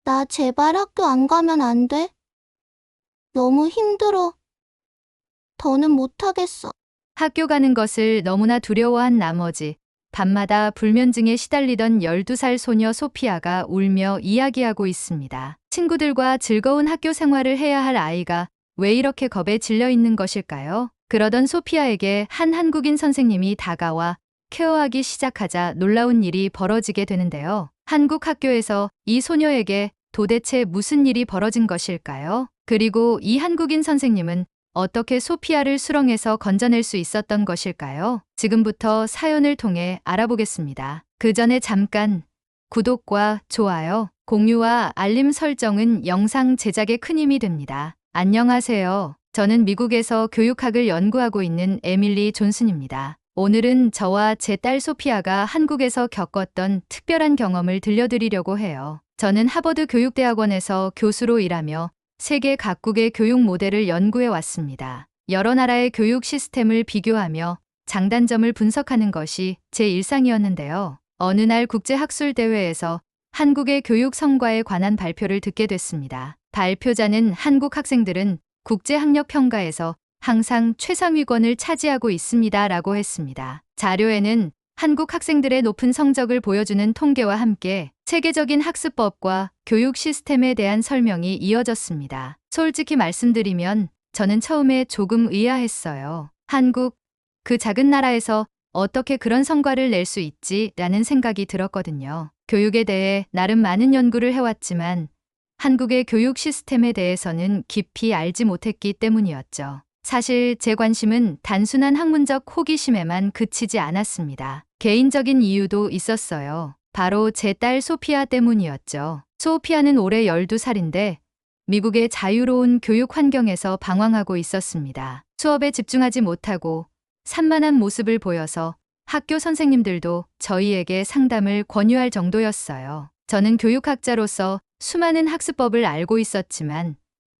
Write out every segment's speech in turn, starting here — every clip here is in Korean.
나 제발 학교 안 가면 안 돼? 너무 힘들어. 더는 못하겠어. 학교 가는 것을 너무나 두려워한 나머지 밤마다 불면증에 시달리던 12살 소녀 소피아가 울며 이야기하고 있습니다. 친구들과 즐거운 학교 생활을 해야 할 아이가 왜 이렇게 겁에 질려 있는 것일까요? 그러던 소피아에게 한 한국인 선생님이 다가와 케어하기 시작하자 놀라운 일이 벌어지게 되는데요. 한국 학교에서 이 소녀에게 도대체 무슨 일이 벌어진 것일까요? 그리고 이 한국인 선생님은 어떻게 소피아를 수렁에서 건져낼 수 있었던 것일까요? 지금부터 사연을 통해 알아보겠습니다. 그 전에 잠깐 구독과 좋아요, 공유와 알림 설정은 영상 제작에 큰 힘이 됩니다. 안녕하세요. 저는 미국에서 교육학을 연구하고 있는 에밀리 존슨입니다. 오늘은 저와 제 딸 소피아가 한국에서 겪었던 특별한 경험을 들려드리려고 해요. 저는 하버드 교육대학원에서 교수로 일하며 세계 각국의 교육 모델을 연구해 왔습니다. 여러 나라의 교육 시스템을 비교하며 장단점을 분석하는 것이 제 일상이었는데요. 어느 날 국제학술대회에서 한국의 교육 성과에 관한 발표를 듣게 됐습니다. 발표자는 한국 학생들은 국제학력평가에서 항상 최상위권을 차지하고 있습니다 라고 했습니다. 자료에는 한국 학생들의 높은 성적을 보여주는 통계와 함께 체계적인 학습법과 교육 시스템에 대한 설명이 이어졌습니다. 솔직히 말씀드리면 저는 처음에 조금 의아했어요. 한국, 그 작은 나라에서 어떻게 그런 성과를 낼 수 있지? 라는 생각이 들었거든요. 교육에 대해 나름 많은 연구를 해왔지만 한국의 교육 시스템에 대해서는 깊이 알지 못했기 때문이었죠. 사실 제 관심은 단순한 학문적 호기심에만 그치지 않았습니다. 개인적인 이유도 있었어요. 바로 제 딸 소피아 때문이었죠. 소피아는 올해 12살인데 미국의 자유로운 교육 환경에서 방황하고 있었습니다. 수업에 집중하지 못하고 산만한 모습을 보여서 학교 선생님들도 저희에게 상담을 권유할 정도였어요. 저는 교육학자로서 수많은 학습법을 알고 있었지만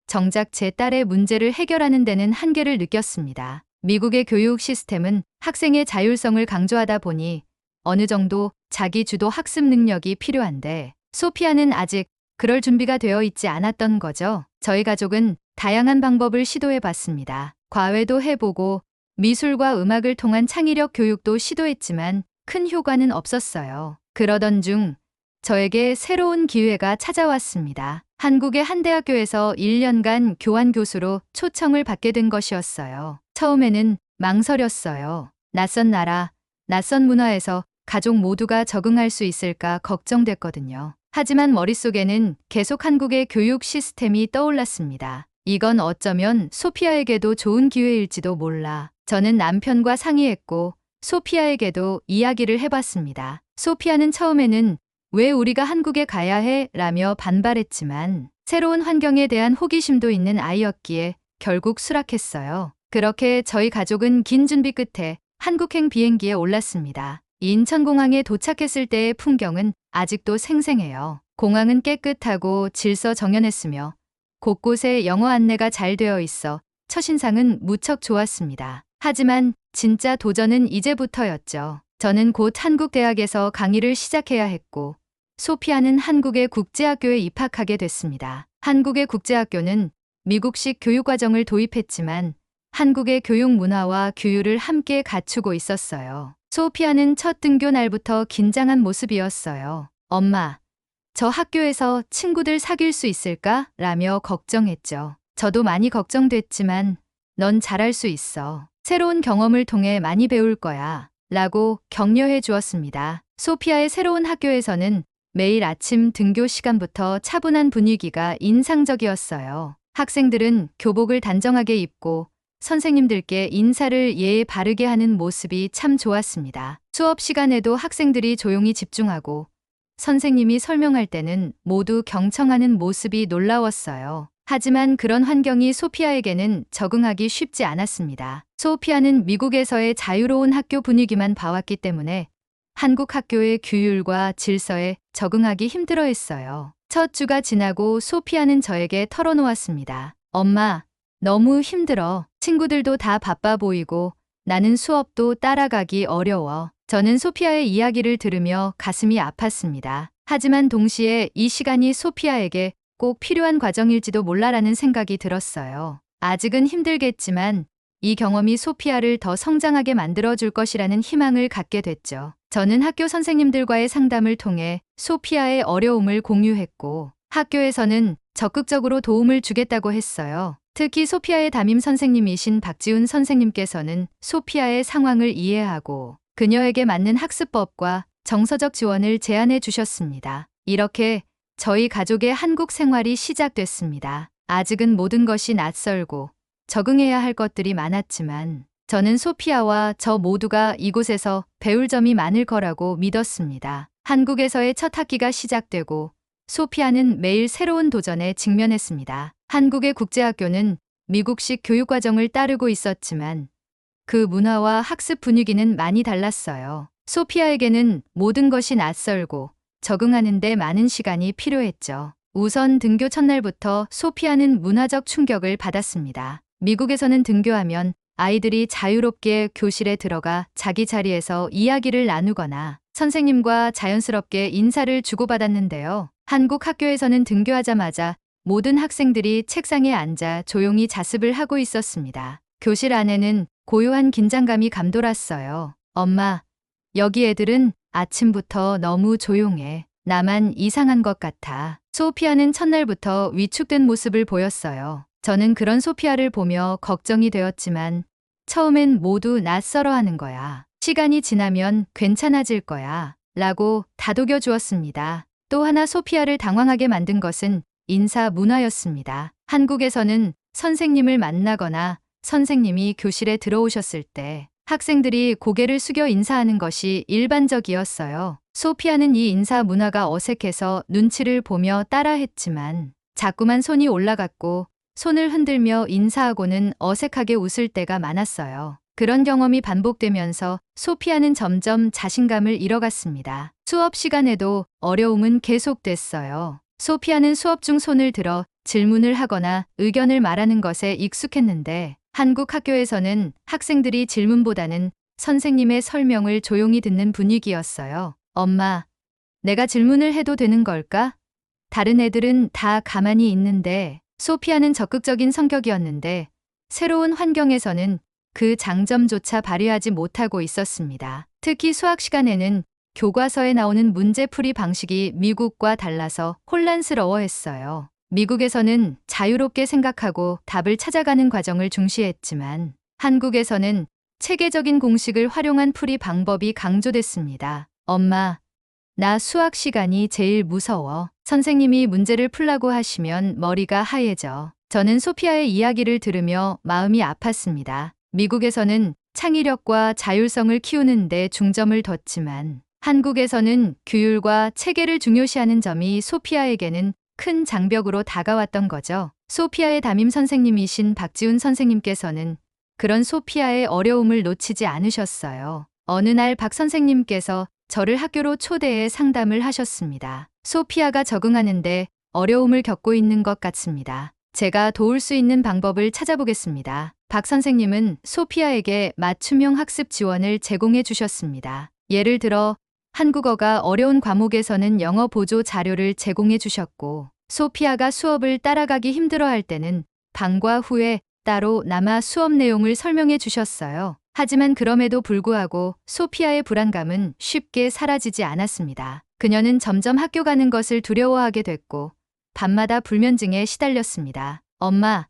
정작 제 딸의 문제를 해결하는 데는 한계를 느꼈습니다. 미국의 교육 시스템은 학생의 자율성을 강조하다 보니 어느 정도 자기주도 학습 능력이 필요한데 소피아는 아직 그럴 준비가 되어 있지 않았던 거죠. 저희 가족은 다양한 방법을 시도해 봤습니다. 과외도 해보고 미술과 음악을 통한 창의력 교육도 시도했지만 큰 효과는 없었어요. 그러던 중 저에게 새로운 기회가 찾아왔습니다. 한국의 한 대학교에서 1년간 교환 교수로 초청을 받게 된 것이었어요. 처음에는 망설였어요. 낯선 나라, 낯선 문화에서 가족 모두가 적응할 수 있을까 걱정됐거든요. 하지만 머릿속에는 계속 한국의 교육 시스템이 떠올랐습니다. 이건 어쩌면 소피아에게도 좋은 기회일지도 몰라. 저는 남편과 상의했고 소피아에게도 이야기를 해봤습니다. 소피아는 처음에는 왜 우리가 한국에 가야 해? 라며 반발했지만 새로운 환경에 대한 호기심도 있는 아이였기에 결국 수락했어요. 그렇게 저희 가족은 긴 준비 끝에 한국행 비행기에 올랐습니다. 인천공항에 도착했을 때의 풍경은 아직도 생생해요. 공항은 깨끗하고 질서정연했으며 곳곳에 영어 안내가 잘 되어 있어 첫인상은 무척 좋았습니다. 하지만 진짜 도전은 이제부터였죠. 저는 곧 한국 대학에서 강의를 시작해야 했고 소피아는 한국의 국제학교에 입학하게 됐습니다. 한국의 국제학교는 미국식 교육과정을 도입했지만 한국의 교육 문화와 규율을 함께 갖추고 있었어요. 소피아는 첫 등교 날부터 긴장한 모습이었어요. 엄마, 저 학교에서 친구들 사귈 수 있을까? 라며 걱정했죠. 저도 많이 걱정됐지만 넌 잘할 수 있어. 새로운 경험을 통해 많이 배울 거야. 라고 격려해 주었습니다. 소피아의 새로운 학교에서는 매일 아침 등교 시간부터 차분한 분위기가 인상적이었어요. 학생들은 교복을 단정하게 입고 선생님들께 인사를 예의 바르게 하는 모습이 참 좋았습니다. 수업 시간에도 학생들이 조용히 집중하고 선생님이 설명할 때는 모두 경청하는 모습이 놀라웠어요. 하지만 그런 환경이 소피아에게는 적응하기 쉽지 않았습니다. 소피아는 미국에서의 자유로운 학교 분위기만 봐왔기 때문에 한국 학교의 규율과 질서에 적응하기 힘들어했어요. 첫 주가 지나고 소피아는 저에게 털어놓았습니다. 엄마, 너무 힘들어. 친구들도 다 바빠 보이고 나는 수업도 따라가기 어려워. 저는 소피아의 이야기를 들으며 가슴이 아팠습니다. 하지만 동시에 이 시간이 소피아에게 꼭 필요한 과정일지도 몰라라는 생각이 들었어요. 아직은 힘들겠지만 이 경험이 소피아를 더 성장하게 만들어줄 것이라는 희망을 갖게 됐죠. 저는 학교 선생님들과의 상담을 통해 소피아의 어려움을 공유했고 학교에서는 적극적으로 도움을 주겠다고 했어요. 특히 소피아의 담임 선생님이신 박지훈 선생님께서는 소피아의 상황을 이해하고 그녀에게 맞는 학습법과 정서적 지원을 제안해 주셨습니다. 이렇게 저희 가족의 한국 생활이 시작됐습니다. 아직은 모든 것이 낯설고 적응해야 할 것들이 많았지만 저는 소피아와 저 모두가 이곳에서 배울 점이 많을 거라고 믿었습니다. 한국에서의 첫 학기가 시작되고 소피아는 매일 새로운 도전에 직면했습니다. 한국의 국제학교는 미국식 교육과정을 따르고 있었지만 그 문화와 학습 분위기는 많이 달랐어요. 소피아에게는 모든 것이 낯설고 적응하는 데 많은 시간이 필요했죠. 우선 등교 첫날부터 소피아는 문화적 충격을 받았습니다. 미국에서는 등교하면 아이들이 자유롭게 교실에 들어가 자기 자리에서 이야기를 나누거나 선생님과 자연스럽게 인사를 주고받았는데요. 한국 학교에서는 등교하자마자 모든 학생들이 책상에 앉아 조용히 자습을 하고 있었습니다. 교실 안에는 고요한 긴장감이 감돌았어요. 엄마, 여기 애들은 아침부터 너무 조용해. 나만 이상한 것 같아. 소피아는 첫날부터 위축된 모습을 보였어요. 저는 그런 소피아를 보며 걱정이 되었지만 처음엔 모두 낯설어하는 거야. 시간이 지나면 괜찮아질 거야. 라고 다독여 주었습니다. 또 하나 소피아를 당황하게 만든 것은 인사 문화였습니다. 한국에서는 선생님을 만나거나 선생님이 교실에 들어오셨을 때 학생들이 고개를 숙여 인사하는 것이 일반적이었어요. 소피아는 이 인사 문화가 어색해서 눈치를 보며 따라했지만 자꾸만 손이 올라갔고 손을 흔들며 인사하고는 어색하게 웃을 때가 많았어요. 그런 경험이 반복되면서 소피아는 점점 자신감을 잃어갔습니다. 수업 시간에도 어려움은 계속됐어요. 소피아는 수업 중 손을 들어 질문을 하거나 의견을 말하는 것에 익숙했는데 한국 학교에서는 학생들이 질문보다는 선생님의 설명을 조용히 듣는 분위기였어요. 엄마, 내가 질문을 해도 되는 걸까? 다른 애들은 다 가만히 있는데 소피아는 적극적인 성격이었는데 새로운 환경에서는 그 장점조차 발휘하지 못하고 있었습니다. 특히 수학 시간에는 교과서에 나오는 문제풀이 방식이 미국과 달라서 혼란스러워했어요. 미국에서는 자유롭게 생각하고 답을 찾아가는 과정을 중시했지만 한국에서는 체계적인 공식을 활용한 풀이 방법이 강조됐습니다. 엄마, 나 수학 시간이 제일 무서워. 선생님이 문제를 풀라고 하시면 머리가 하얘져. 저는 소피아의 이야기를 들으며 마음이 아팠습니다. 미국에서는 창의력과 자율성을 키우는 데 중점을 뒀지만 한국에서는 규율과 체계를 중요시하는 점이 소피아에게는 큰 장벽으로 다가왔던 거죠. 소피아의 담임 선생님이신 박지훈 선생님께서는 그런 소피아의 어려움을 놓치지 않으셨어요. 어느 날 박 선생님께서 저를 학교로 초대해 상담을 하셨습니다. 소피아가 적응하는데 어려움을 겪고 있는 것 같습니다. 제가 도울 수 있는 방법을 찾아보겠습니다. 박 선생님은 소피아에게 맞춤형 학습 지원을 제공해 주셨습니다. 예를 들어 한국어가 어려운 과목에서는 영어 보조 자료를 제공해 주셨고 소피아가 수업을 따라가기 힘들어할 때는 방과 후에 따로 남아 수업 내용을 설명해 주셨어요. 하지만 그럼에도 불구하고 소피아의 불안감은 쉽게 사라지지 않았습니다. 그녀는 점점 학교 가는 것을 두려워하게 됐고 밤마다 불면증에 시달렸습니다. 엄마,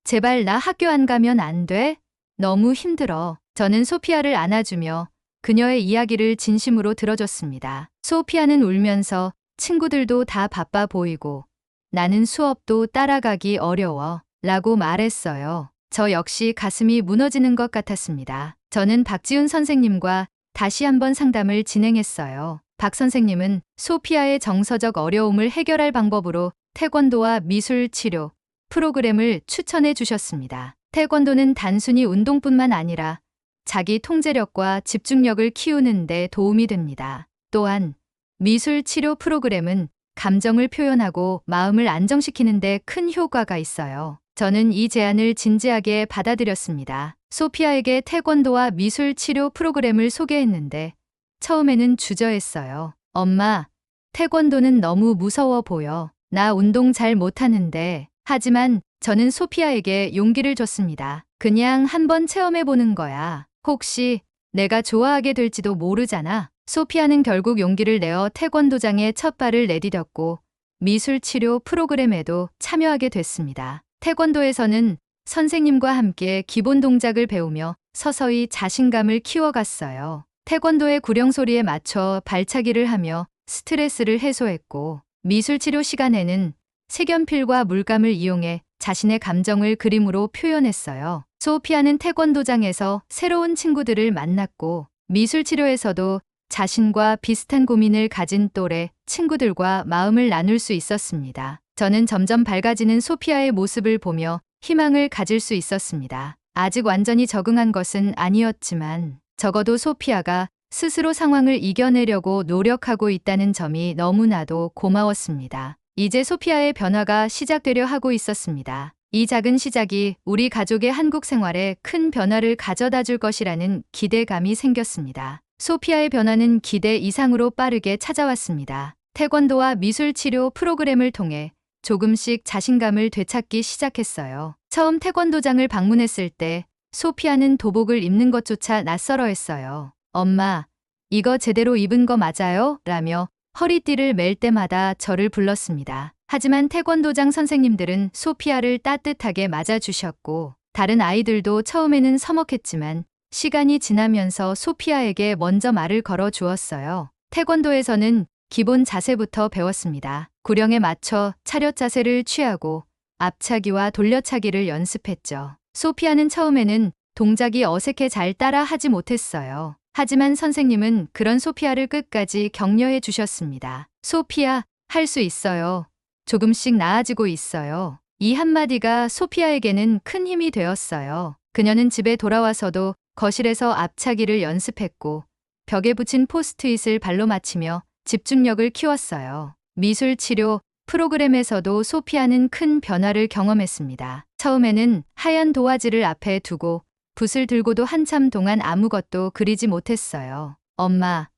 제발 나 학교 안 가면 안 돼? 너무 힘들어. 저는 소피아를 안아주며 그녀의 이야기를 진심으로 들어줬습니다. 소피아는 울면서 친구들도 다 바빠 보이고 나는 수업도 따라가기 어려워 라고 말했어요. 저 역시 가슴이 무너지는 것 같았습니다. 저는 박지훈 선생님과 다시 한번 상담을 진행했어요. 박 선생님은 소피아의 정서적 어려움을 해결할 방법으로 태권도와 미술 치료 프로그램을 추천해 주셨습니다. 태권도는 단순히 운동뿐만 아니라 자기 통제력과 집중력을 키우는 데 도움이 됩니다. 또한 미술 치료 프로그램은 감정을 표현하고 마음을 안정시키는 데 큰 효과가 있어요. 저는 이 제안을 진지하게 받아들였습니다. 소피아에게 태권도와 미술 치료 프로그램을 소개했는데 처음에는 주저했어요. 엄마, 태권도는 너무 무서워 보여. 나 운동 잘 못하는데. 하지만 저는 소피아에게 용기를 줬습니다. 그냥 한번 체험해보는 거야. 혹시 내가 좋아하게 될지도 모르잖아. 소피아는 결국 용기를 내어 태권도장에 첫 발을 내디뎠고 미술치료 프로그램에도 참여하게 됐습니다. 태권도에서는 선생님과 함께 기본 동작을 배우며 서서히 자신감을 키워갔어요. 태권도의 구령소리에 맞춰 발차기를 하며 스트레스를 해소했고 미술치료 시간에는 색연필과 물감을 이용해 자신의 감정을 그림으로 표현했어요. 소피아는 태권도장에서 새로운 친구들을 만났고 미술치료에서도 자신과 비슷한 고민을 가진 또래 친구들과 마음을 나눌 수 있었습니다. 저는 점점 밝아지는 소피아의 모습을 보며 희망을 가질 수 있었습니다. 아직 완전히 적응한 것은 아니었지만 적어도 소피아가 스스로 상황을 이겨내려고 노력하고 있다는 점이 너무나도 고마웠습니다. 이제 소피아의 변화가 시작되려 하고 있었습니다. 이 작은 시작이 우리 가족의 한국 생활에 큰 변화를 가져다 줄 것이라는 기대감이 생겼습니다. 소피아의 변화는 기대 이상으로 빠르게 찾아왔습니다. 태권도와 미술치료 프로그램을 통해 조금씩 자신감을 되찾기 시작했어요. 처음 태권도장을 방문했을 때 소피아는 도복을 입는 것조차 낯설어했어요. 엄마, 이거 제대로 입은 거 맞아요? 라며 허리띠를 맬 때마다 저를 불렀습니다. 하지만 태권도장 선생님들은 소피아를 따뜻하게 맞아주셨고 다른 아이들도 처음에는 서먹했지만 시간이 지나면서 소피아에게 먼저 말을 걸어 주었어요. 태권도에서는 기본 자세부터 배웠습니다. 구령에 맞춰 차렷 자세를 취하고 앞차기와 돌려차기를 연습했죠. 소피아는 처음에는 동작이 어색해 잘 따라 하지 못했어요. 하지만 선생님은 그런 소피아를 끝까지 격려해 주셨습니다. 소피아, 할 수 있어요. 조금씩 나아지고 있어요. 이 한마디가 소피아에게는 큰 힘이 되었어요. 그녀는 집에 돌아와서도 거실에서 앞차기를 연습했고 벽에 붙인 포스트잇을 발로 맞히며 집중력을 키웠어요. 미술 치료 프로그램에서도 소피아는 큰 변화를 경험했습니다. 처음에는 하얀 도화지를 앞에 두고 붓을 들고도 한참 동안 아무것도 그리지 못했어요. 엄마,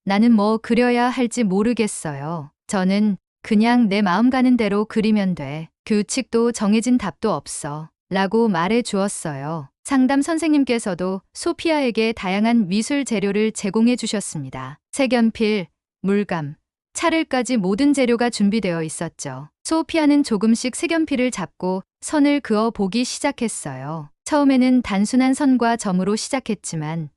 나는 뭐 그려야 할지 모르겠어요. 저는 그냥 내 마음 가는 대로 그리면 돼. 규칙도 정해진 답도 없어. 라고 말해 주었어요. 상담 선생님께서도 소피아에게 다양한 미술 재료를 제공해 주셨습니다. 색연필, 물감, 찰흙까지 모든 재료가 준비되어 있었죠. 소피아는 조금씩 색연필을 잡고 선을 그어 보기 시작했어요. 처음에는 단순한 선과 점으로 시작했지만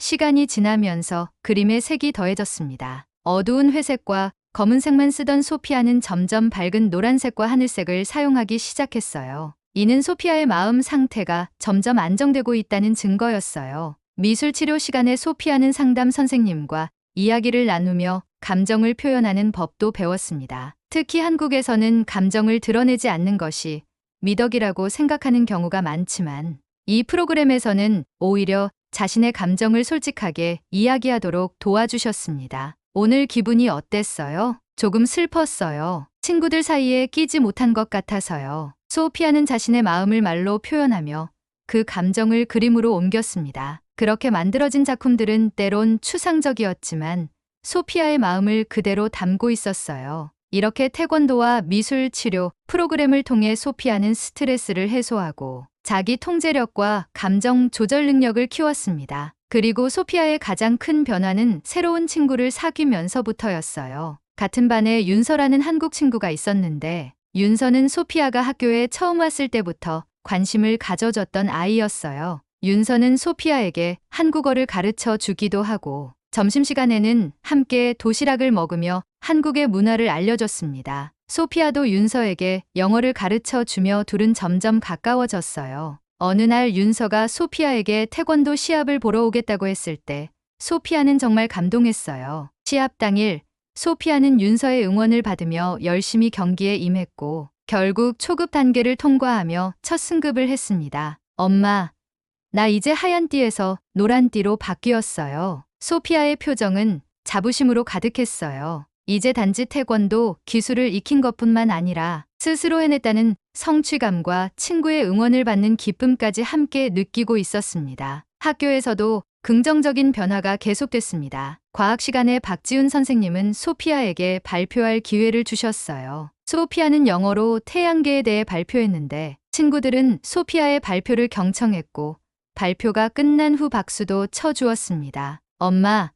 시간이 지나면서 그림의 색이 더해졌습니다. 어두운 회색과 검은색만 쓰던 소피아는 점점 밝은 노란색과 하늘색을 사용하기 시작했어요. 이는 소피아의 마음 상태가 점점 안정되고 있다는 증거였어요. 미술치료 시간에 소피아는 상담 선생님과 이야기를 나누며 감정을 표현하는 법도 배웠습니다. 특히 한국에서는 감정을 드러내지 않는 것이 미덕이라고 생각하는 경우가 많지만 이 프로그램에서는 오히려 자신의 감정을 솔직하게 이야기하도록 도와주셨습니다. 오늘 기분이 어땠어요? 조금 슬펐어요. 친구들 사이에 끼지 못한 것 같아서요. 소피아는 자신의 마음을 말로 표현하며 그 감정을 그림으로 옮겼습니다. 그렇게 만들어진 작품들은 때론 추상적이었지만 소피아의 마음을 그대로 담고 있었어요. 이렇게 태권도와 미술 치료 프로그램을 통해 소피아는 스트레스를 해소하고 자기 통제력과 감정 조절 능력을 키웠습니다. 그리고 소피아의 가장 큰 변화는 새로운 친구를 사귀면서부터였어요. 같은 반에 윤서라는 한국 친구가 있었는데 윤서는 소피아가 학교에 처음 왔을 때부터 관심을 가져줬던 아이였어요. 윤서는 소피아에게 한국어를 가르쳐 주기도 하고 점심시간에는 함께 도시락을 먹으며 한국의 문화를 알려줬습니다. 소피아도 윤서에게 영어를 가르쳐 주며 둘은 점점 가까워졌어요. 어느 날 윤서가 소피아에게 태권도 시합을 보러 오겠다고 했을 때 소피아는 정말 감동했어요. 시합 당일 소피아는 윤서의 응원을 받으며 열심히 경기에 임했고 결국 초급 단계를 통과하며 첫 승급을 했습니다. 엄마, 나 이제 하얀 띠에서 노란 띠로 바뀌었어요. 소피아의 표정은 자부심으로 가득했어요. 이제 단지 태권도 기술을 익힌 것뿐만 아니라 스스로 해냈다는 성취감과 친구의 응원을 받는 기쁨까지 함께 느끼고 있었습니다. 학교에서도 긍정적인 변화가 계속됐습니다. 과학 시간에 박지훈 선생님은 소피아에게 발표할 기회를 주셨어요. 소피아는 영어로 태양계에 대해 발표했는데 친구들은 소피아의 발표를 경청했고 발표가 끝난 후 박수도 쳐주었습니다. 엄마,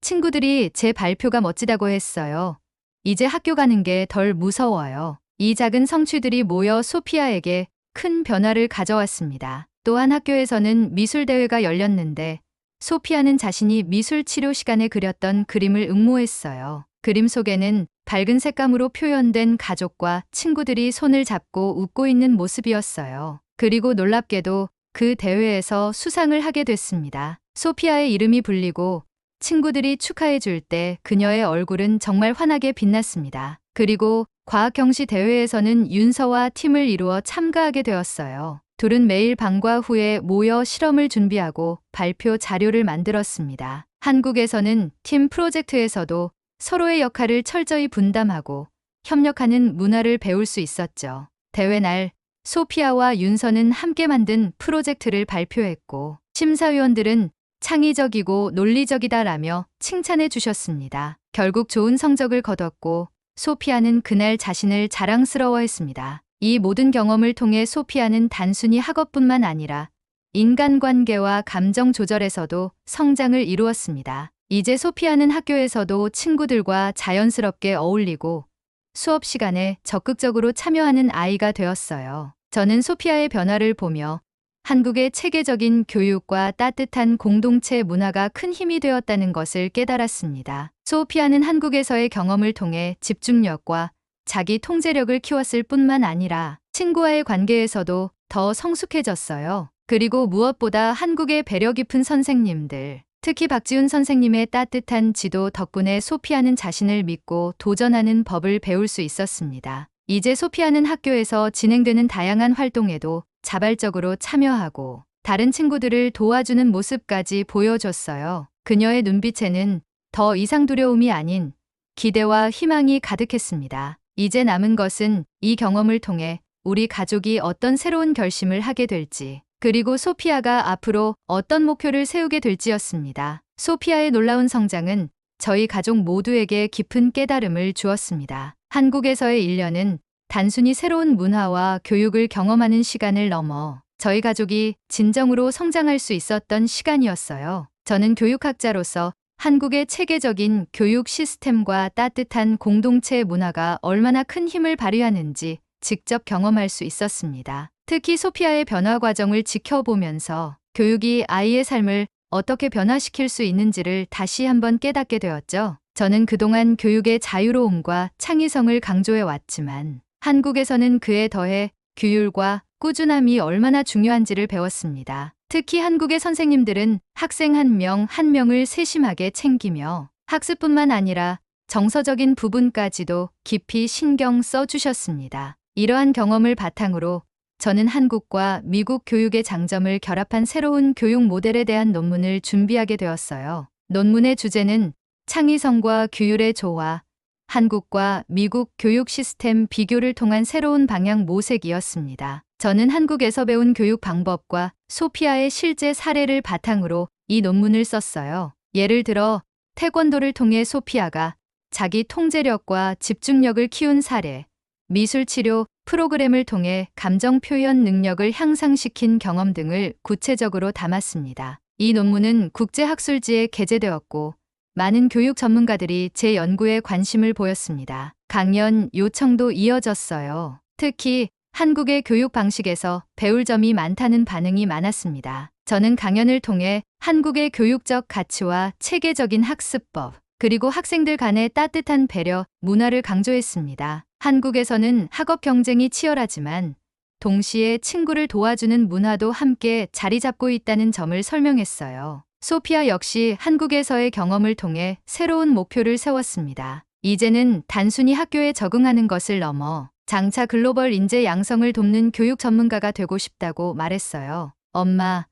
친구들이 제 발표가 멋지다고 했어요. 이제 학교 가는 게 덜 무서워요. 이 작은 성취들이 모여 소피아에게 큰 변화를 가져왔습니다. 또한 학교에서는 미술대회가 열렸는데 소피아는 자신이 미술 치료 시간에 그렸던 그림을 응모했어요. 그림 속에는 밝은 색감으로 표현된 가족과 친구들이 손을 잡고 웃고 있는 모습이었어요. 그리고 놀랍게도 그 대회에서 수상을 하게 됐습니다. 소피아의 이름이 불리고 친구들이 축하해 줄 때 그녀의 얼굴은 정말 환하게 빛났습니다. 그리고 과학 경시 대회에서는 윤서와 팀을 이루어 참가하게 되었어요. 둘은 매일 방과 후에 모여 실험을 준비하고 발표 자료를 만들었습니다. 한국에서는 팀 프로젝트에서도 서로의 역할을 철저히 분담하고 협력하는 문화를 배울 수 있었죠. 대회 날 소피아와 윤서는 함께 만든 프로젝트를 발표했고 심사위원들은 창의적이고 논리적이다라며 칭찬해 주셨습니다. 결국 좋은 성적을 거뒀고 소피아는 그날 자신을 자랑스러워했습니다. 이 모든 경험을 통해 소피아는 단순히 학업뿐만 아니라 인간관계와 감정 조절에서도 성장을 이루었습니다. 이제 소피아는 학교에서도 친구들과 자연스럽게 어울리고 수업 시간에 적극적으로 참여하는 아이가 되었어요. 저는 소피아의 변화를 보며 한국의 체계적인 교육과 따뜻한 공동체 문화가 큰 힘이 되었다는 것을 깨달았습니다. 소피아는 한국에서의 경험을 통해 집중력과 자기 통제력을 키웠을 뿐만 아니라 친구와의 관계에서도 더 성숙해졌어요. 그리고 무엇보다 한국의 배려 깊은 선생님들, 특히 박지훈 선생님의 따뜻한 지도 덕분에 소피아는 자신을 믿고 도전하는 법을 배울 수 있었습니다. 이제 소피아는 학교에서 진행되는 다양한 활동에도 자발적으로 참여하고 다른 친구들을 도와주는 모습까지 보여줬어요. 그녀의 눈빛에는 더 이상 두려움이 아닌 기대와 희망이 가득했습니다. 이제 남은 것은 이 경험을 통해 우리 가족이 어떤 새로운 결심을 하게 될지, 그리고 소피아가 앞으로 어떤 목표를 세우게 될지였습니다. 소피아의 놀라운 성장은 저희 가족 모두에게 깊은 깨달음을 주었습니다. 한국에서의 1년은 단순히 새로운 문화와 교육을 경험하는 시간을 넘어 저희 가족이 진정으로 성장할 수 있었던 시간이었어요. 저는 교육학자로서 한국의 체계적인 교육 시스템과 따뜻한 공동체 문화가 얼마나 큰 힘을 발휘하는지 직접 경험할 수 있었습니다. 특히 소피아의 변화 과정을 지켜보면서 교육이 아이의 삶을 어떻게 변화시킬 수 있는지를 다시 한번 깨닫게 되었죠. 저는 그동안 교육의 자유로움과 창의성을 강조해 왔지만 한국에서는 그에 더해 규율과 꾸준함이 얼마나 중요한지를 배웠습니다. 특히 한국의 선생님들은 학생 한 명 한 명을 세심하게 챙기며 학습뿐만 아니라 정서적인 부분까지도 깊이 신경 써주셨습니다. 이러한 경험을 바탕으로 저는 한국과 미국 교육의 장점을 결합한 새로운 교육 모델에 대한 논문을 준비하게 되었어요. 논문의 주제는 창의성과 규율의 조화, 한국과 미국 교육 시스템 비교를 통한 새로운 방향 모색이었습니다. 저는 한국에서 배운 교육 방법과 소피아의 실제 사례를 바탕으로 이 논문을 썼어요. 예를 들어 태권도를 통해 소피아가 자기 통제력과 집중력을 키운 사례, 미술치료 프로그램을 통해 감정 표현 능력을 향상시킨 경험 등을 구체적으로 담았습니다. 이 논문은 국제학술지에 게재되었고 많은 교육 전문가들이 제 연구에 관심을 보였습니다. 강연 요청도 이어졌어요. 특히 한국의 교육 방식에서 배울 점이 많다는 반응이 많았습니다. 저는 강연을 통해 한국의 교육적 가치와 체계적인 학습법, 그리고 학생들 간의 따뜻한 배려, 문화를 강조했습니다. 한국에서는 학업 경쟁이 치열하지만 동시에 친구를 도와주는 문화도 함께 자리 잡고 있다는 점을 설명했어요. 소피아 역시 한국에서의 경험을 통해 새로운 목표를 세웠습니다. 이제는 단순히 학교에 적응하는 것을 넘어 장차 글로벌 인재 양성을 돕는 교육 전문가가 되고 싶다고 말했어요. 엄마,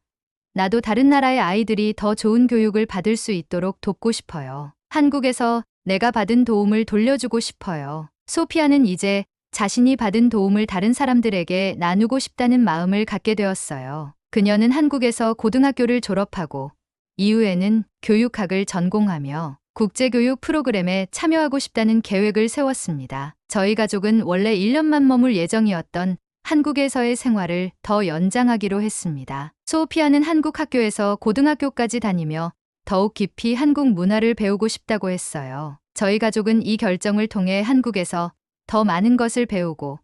나도 다른 나라의 아이들이 더 좋은 교육을 받을 수 있도록 돕고 싶어요. 한국에서 내가 받은 도움을 돌려주고 싶어요. 소피아는 이제 자신이 받은 도움을 다른 사람들에게 나누고 싶다는 마음을 갖게 되었어요. 그녀는 한국에서 고등학교를 졸업하고 이후에는 교육학을 전공하며 국제교육 프로그램에 참여하고 싶다는 계획을 세웠습니다. 저희 가족은 원래 1년만 머물 예정이었던 한국에서의 생활을 더 연장하기로 했습니다. 소피아는 한국 학교에서 고등학교까지 다니며 더욱 깊이 한국 문화를 배우고 싶다고 했어요. 저희 가족은 이 결정을 통해 한국에서 더 많은 것을 배우고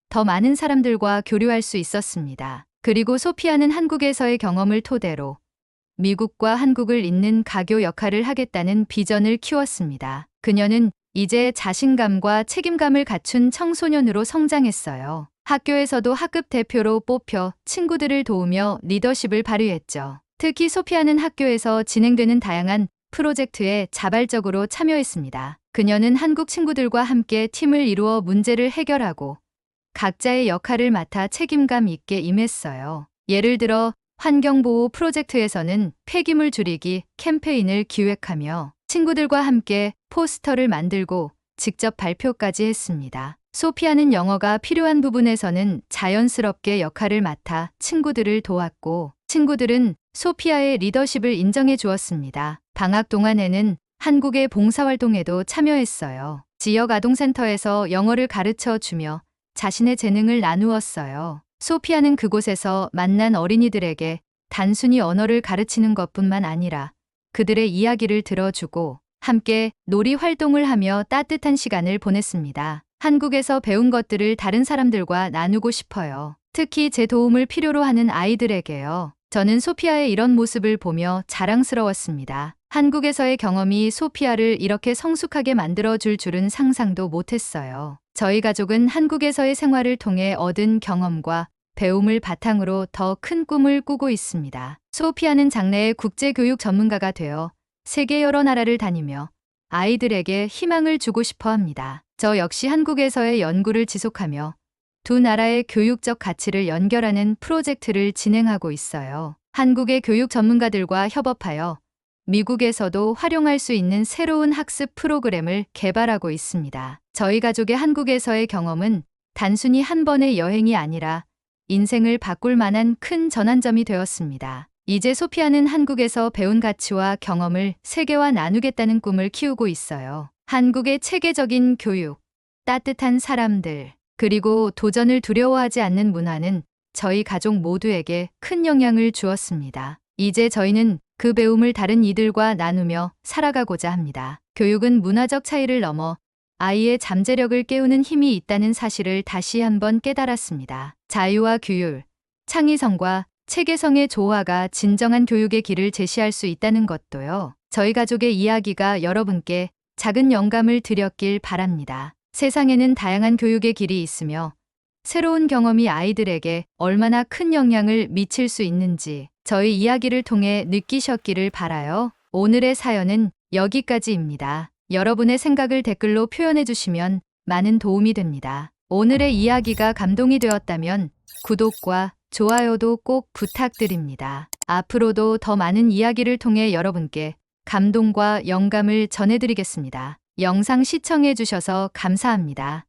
더 많은 사람들과 교류할 수 있었습니다. 그리고 소피아는 한국에서의 경험을 토대로 미국과 한국을 잇는 가교 역할을 하겠다는 비전을 키웠습니다. 그녀는 이제 자신감과 책임감을 갖춘 청소년으로 성장했어요. 학교에서도 학급 대표로 뽑혀 친구들을 도우며 리더십을 발휘했죠. 특히 소피아는 학교에서 진행되는 다양한 프로젝트에 자발적으로 참여했습니다. 그녀는 한국 친구들과 함께 팀을 이루어 문제를 해결하고 각자의 역할을 맡아 책임감 있게 임했어요. 예를 들어 환경보호 프로젝트에서는 폐기물 줄이기 캠페인을 기획하며 친구들과 함께 포스터를 만들고 직접 발표까지 했습니다. 소피아는 영어가 필요한 부분에서는 자연스럽게 역할을 맡아 친구들을 도왔고 친구들은 소피아의 리더십을 인정해 주었습니다. 방학 동안에는 한국의 봉사활동에도 참여했어요. 지역 아동센터에서 영어를 가르쳐 주며 자신의 재능을 나누었어요. 소피아는 그곳에서 만난 어린이들에게 단순히 언어를 가르치는 것뿐만 아니라 그들의 이야기를 들어주고 함께 놀이 활동을 하며 따뜻한 시간을 보냈습니다. 한국에서 배운 것들을 다른 사람들과 나누고 싶어요. 특히 제 도움을 필요로 하는 아이들에게요. 저는 소피아의 이런 모습을 보며 자랑스러웠습니다. 한국에서의 경험이 소피아를 이렇게 성숙하게 만들어줄 줄은 상상도 못했어요. 저희 가족은 한국에서의 생활을 통해 얻은 경험과 배움을 바탕으로 더 큰 꿈을 꾸고 있습니다. 소피아는 장래의 국제교육 전문가가 되어 세계 여러 나라를 다니며 아이들에게 희망을 주고 싶어 합니다. 저 역시 한국에서의 연구를 지속하며 두 나라의 교육적 가치를 연결하는 프로젝트를 진행하고 있어요. 한국의 교육 전문가들과 협업하여 미국에서도 활용할 수 있는 새로운 학습 프로그램을 개발하고 있습니다. 저희 가족의 한국에서의 경험은 단순히 한 번의 여행이 아니라 인생을 바꿀 만한 큰 전환점이 되었습니다. 이제 소피아는 한국에서 배운 가치와 경험을 세계와 나누겠다는 꿈을 키우고 있어요. 한국의 체계적인 교육, 따뜻한 사람들, 그리고 도전을 두려워하지 않는 문화는 저희 가족 모두에게 큰 영향을 주었습니다. 이제 저희는 그 배움을 다른 이들과 나누며 살아가고자 합니다. 교육은 문화적 차이를 넘어 아이의 잠재력을 깨우는 힘이 있다는 사실을 다시 한번 깨달았습니다. 자유와 규율, 창의성과 체계성의 조화가 진정한 교육의 길을 제시할 수 있다는 것도요. 저희 가족의 이야기가 여러분께 작은 영감을 드렸길 바랍니다. 세상에는 다양한 교육의 길이 있으며 새로운 경험이 아이들에게 얼마나 큰 영향을 미칠 수 있는지 저희 이야기를 통해 느끼셨기를 바라요. 오늘의 사연은 여기까지입니다. 여러분의 생각을 댓글로 표현해 주시면 많은 도움이 됩니다. 오늘의 이야기가 감동이 되었다면 구독과 좋아요도 꼭 부탁드립니다. 앞으로도 더 많은 이야기를 통해 여러분께 감동과 영감을 전해드리겠습니다. 영상 시청해 주셔서 감사합니다.